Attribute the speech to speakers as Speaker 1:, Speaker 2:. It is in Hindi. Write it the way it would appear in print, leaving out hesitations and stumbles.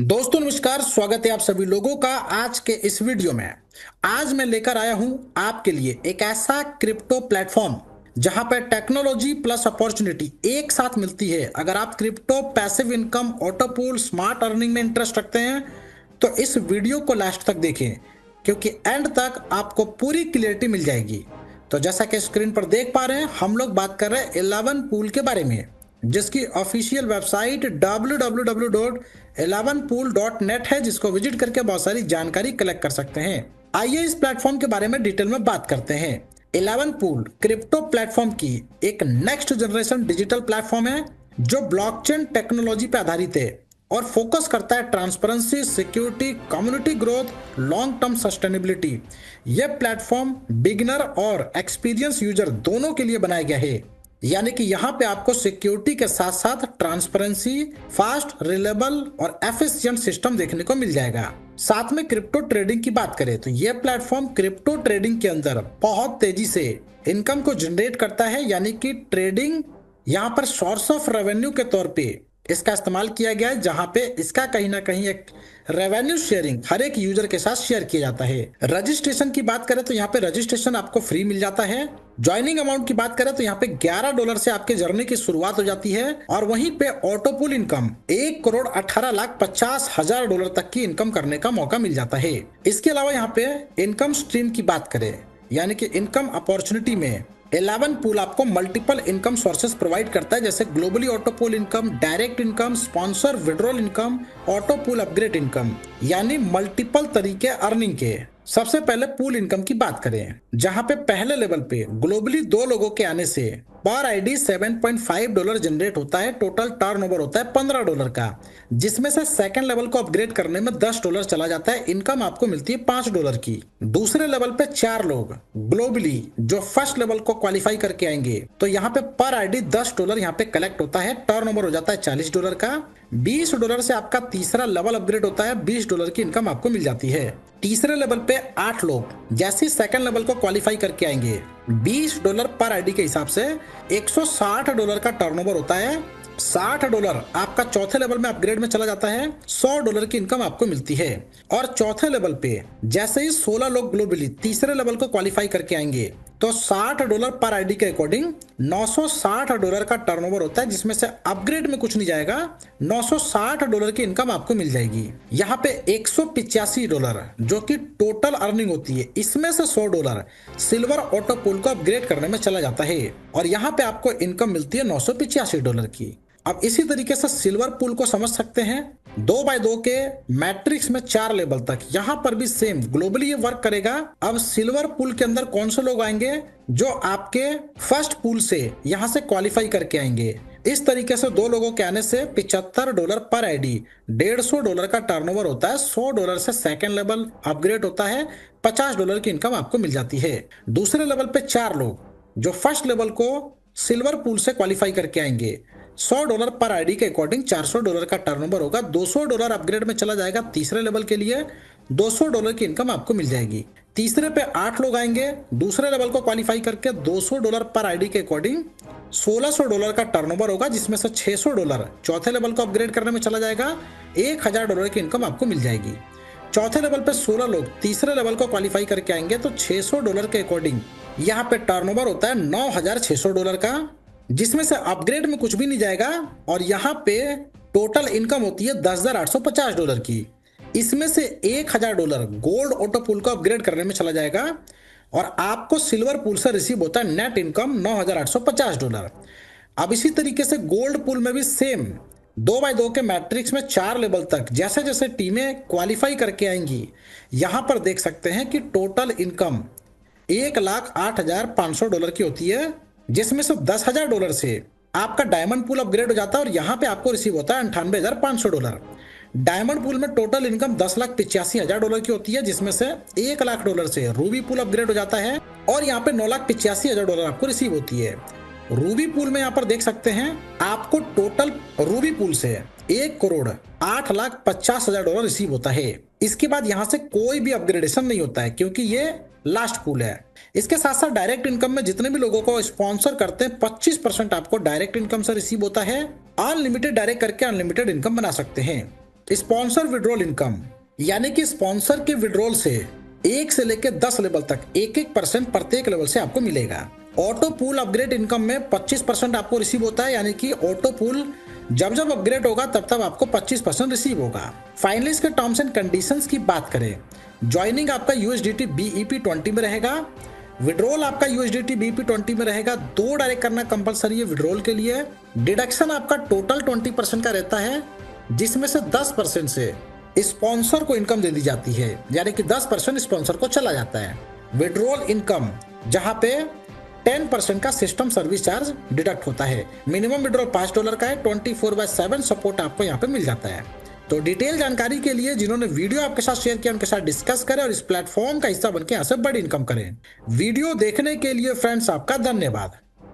Speaker 1: दोस्तों नमस्कार, स्वागत है आप सभी लोगों का आज के इस वीडियो में। आज मैं लेकर आया हूं आपके लिए एक ऐसा क्रिप्टो प्लेटफॉर्म जहां पर टेक्नोलॉजी प्लस अपॉर्चुनिटी एक साथ मिलती है। अगर आप crypto, passive income, autopool, smart earning में इंटरेस्ट रखते हैं तो इस वीडियो को लास्ट तक देखें, क्योंकि एंड तक आपको पूरी क्लियरिटी मिल जाएगी। तो जैसा कि स्क्रीन पर देख पा रहे हैं, हम लोग बात कर रहे हैं 11 पूल के बारे में, जिसकी ऑफिशियल वेबसाइट www.11pool.net है, जिसको विजिट करके बहुत सारी जानकारी कलेक्ट कर सकते हैं। आइए इस प्लेटफॉर्म के बारे में डिटेल में बात करते हैं। 11 पूल क्रिप्टो प्लेटफॉर्म की एक नेक्स्ट जनरेशन डिजिटल प्लेटफॉर्म है जो ब्लॉकचेन टेक्नोलॉजी पर आधारित है और फोकस करता है transparency, security, community growth, long term sustainability. यह प्लेटफॉर्म बिगिनर और एक्सपीरियंस यूजर दोनों के लिए बनाया गया है, यानी कि यहाँ पे आपको सिक्योरिटी के साथ साथ ट्रांसपेरेंसी, फास्ट, रिलायबल और एफिशिएंट सिस्टम देखने को मिल जाएगा। साथ में क्रिप्टो ट्रेडिंग की बात करें तो यह प्लेटफॉर्म क्रिप्टो ट्रेडिंग के अंदर बहुत तेजी से इनकम को जनरेट करता है, यानी कि ट्रेडिंग यहाँ पर सोर्स ऑफ रेवेन्यू के तौर पे इसका इस्तेमाल किया गया है, जहां पे इसका कहीं ना कहीं एक रेवेन्यू शेयरिंग हर एक यूजर के साथ शेयर किया जाता है। रजिस्ट्रेशन की बात करें तो यहाँ पे रजिस्ट्रेशन आपको फ्री मिल जाता है। ज्वाइनिंग अमाउंट की बात करें तो यहाँ पे $11 से आपके जर्नी की शुरुआत हो जाती है और वहीं पे ऑटोपूल इनकम $1,18,50,000 तक की इनकम करने का मौका मिल जाता है। इसके अलावा यहाँ पे इनकम स्ट्रीम की बात करें, यानी कि इनकम अपॉर्चुनिटी में 11 पूल आपको मल्टीपल इनकम सोर्सेस प्रोवाइड करता है, जैसे globally autopool income, direct income, sponsor withdrawal income, autopool upgrade income, यानी मल्टीपल तरीके अर्निंग के। सबसे पहले पूल इनकम की बात करें, जहां पे पहले लेवल पे ग्लोबली 2 लोगों के आने से पर आईडी $7.5 जनरेट होता है। टोटल टर्नओवर होता है $15 का, जिसमें से सेकंड लेवल को अपग्रेड करने में $10 चला जाता है। इनकम आपको मिलती है $5 की। दूसरे लेवल पे 4 लोग ग्लोबली जो फर्स्ट लेवल को क्वालिफाई करके आएंगे तो यहाँ पे पर आईडी $10 यहाँ पे कलेक्ट होता है। टर्नओवर हो जाता है $40 का। $20 से आपका तीसरा लेवल अपग्रेड होता है, $20 की इनकम आपको मिल जाती है। तीसरे लेवल पे 8 लोग जैसे सेकंड लेवल को क्वालिफाई करके आएंगे, $20 पर आईडी के हिसाब से $160 का टर्नओवर होता है। $60 आपका चौथे लेवल में अपग्रेड में चला जाता है, $100 की इनकम आपको मिलती है। और चौथे लेवल पे जैसे ही 16 लोग ग्लोबली तीसरे लेवल को क्वालिफाई करके आएंगे तो $60 पर आईडी के अकॉर्डिंग $960 का टर्नओवर होता है, जिसमें से अपग्रेड में कुछ नहीं जाएगा। $960 की इनकम आपको मिल जाएगी। यहाँ पे $185 जो कि टोटल अर्निंग होती है, इसमें से $100 सिल्वर ऑटोपूल को अपग्रेड करने में चला जाता है और यहाँ पे आपको इनकम मिलती है $985 की। अब इसी तरीके से सिल्वर पूल को समझ सकते हैं। 2x2 के मैट्रिक्स में 4 लेवल तक, यहाँ पर भी सेम ग्लोबली ये वर्क करेगा। अब सिल्वर पूल के अंदर कौन से लोग आएंगे? जो आपके फर्स्ट पूल से यहाँ से क्वालिफाई करके आएंगे। इस तरीके से 2 लोगों के आने से $75 पर आईडी, $150 का टर्नओवर होता है। $100 से सेकेंड लेवल अपग्रेड होता है, $50 की इनकम आपको मिल जाती है। दूसरे लेवल पे 4 लोग जो फर्स्ट लेवल को सिल्वर पूल से क्वालिफाई करके आएंगे, $100 पर आईडी के अकॉर्डिंग $400 का टर्नओवर होगा। $200 अपग्रेड में चला जाएगा तीसरे लेवल के लिए, $200 की इनकम आपको मिल जाएगी। तीसरे पे 8 लोग आएंगे दूसरे लेवल को क्वालिफाई करके, $200 पर आईडी के अकॉर्डिंग $1600 का टर्नओवर होगा, जिसमें से $600 चौथे लेवल को अपग्रेड करने में चला जाएगा। $1000 की इनकम आपको मिल जाएगी। चौथे लेवल पे 16 लोग तीसरे लेवल को क्वालिफाई करके आएंगे तो $600 के अकॉर्डिंग यहाँ पे टर्नओवर होता है $9600 का, जिसमें से अपग्रेड में कुछ भी नहीं जाएगा और यहाँ पे टोटल इनकम होती है $10,850 की। इसमें से $1000 गोल्ड ऑटोपूल को अपग्रेड करने में चला जाएगा और आपको सिल्वर पूल से रिसीव होता है नेट इनकम $9,850। अब इसी तरीके से गोल्ड पूल में भी सेम 2x2 के मैट्रिक्स में 4 लेवल तक जैसे जैसे टीमें क्वालिफाई करके आएंगी, यहाँ पर देख सकते हैं कि टोटल इनकम $1,08,500 की होती है, जिसमें से $10,000 से आपका डायमंड पूल अपग्रेड हो जाता है और यहाँ पे आपको रिसीव होता है $98,500। डायमंड पूल में टोटल इनकम $10,85,000 की होती है, जिसमें से $1,00,000 से रूबी पूल अपग्रेड हो जाता है और यहाँ पे $9,85,000 आपको रिसीव होती है। रूबी पूल में यहाँ पर देख सकते हैं आपको टोटल रूबी पूल से $1,08,50,000 रिसीव होता है। इसके बाद यहाँ से कोई भी अपग्रेडेशन नहीं होता है, क्योंकि ये लास्ट पूल है। इसके साथ साथ डायरेक्ट इनकम में जितने भी लोगों को स्पॉन्सर करते हैं 25% आपको डायरेक्ट इनकम से रिसीव होता है। अनलिमिटेड डायरेक्ट करके अनलिमिटेड इनकम बना सकते हैं। स्पॉन्सर विड्रॉल इनकम, यानी कि स्पॉन्सर के विड्रॉल से 1 से लेकर 10 लेवल तक 1-1% प्रत्येक लेवल से आपको मिलेगा। ऑटो पूल अपग्रेड इनकम में 25% आपको रिसीव होता है, यानी कि ऑटो पूल जब जब अपग्रेड होगा तब तब आपको 25% रिसीव होगा। फाइनली इसके टर्म्स एंड कंडीशंस की बात करें, ज्वाइनिंग आपका USDT BEP20 में रहेगा, विड्रॉल आपका USDT BEP20 में रहेगा, 2 डायरेक्ट करना कंपलसरी है विड्रॉल के लिए। डिडक्शन आपका टोटल 20% का रहता है, जिसमें से 10% से स्पॉन्सर को इनकम दे दी जाती है, यानी कि 10% स्पॉन्सर को चला जाता है। विड्रॉल इनकम जहां पे 10% का सिस्टम सर्विस चार्ज डिडक्ट होता है। मिनिमम विड्रॉल $5 का है, 24/7 सपोर्ट आपको यहाँ पे मिल जाता है। तो डिटेल जानकारी के लिए जिन्होंने वीडियो आपके साथ शेयर किया उनके साथ डिस्कस करें और इस प्लेटफॉर्म का हिस्सा बनकर यहाँ से बड़ी इनकम करें। वीडियो देखने के लिए फ्रेंड्स आपका धन्यवाद।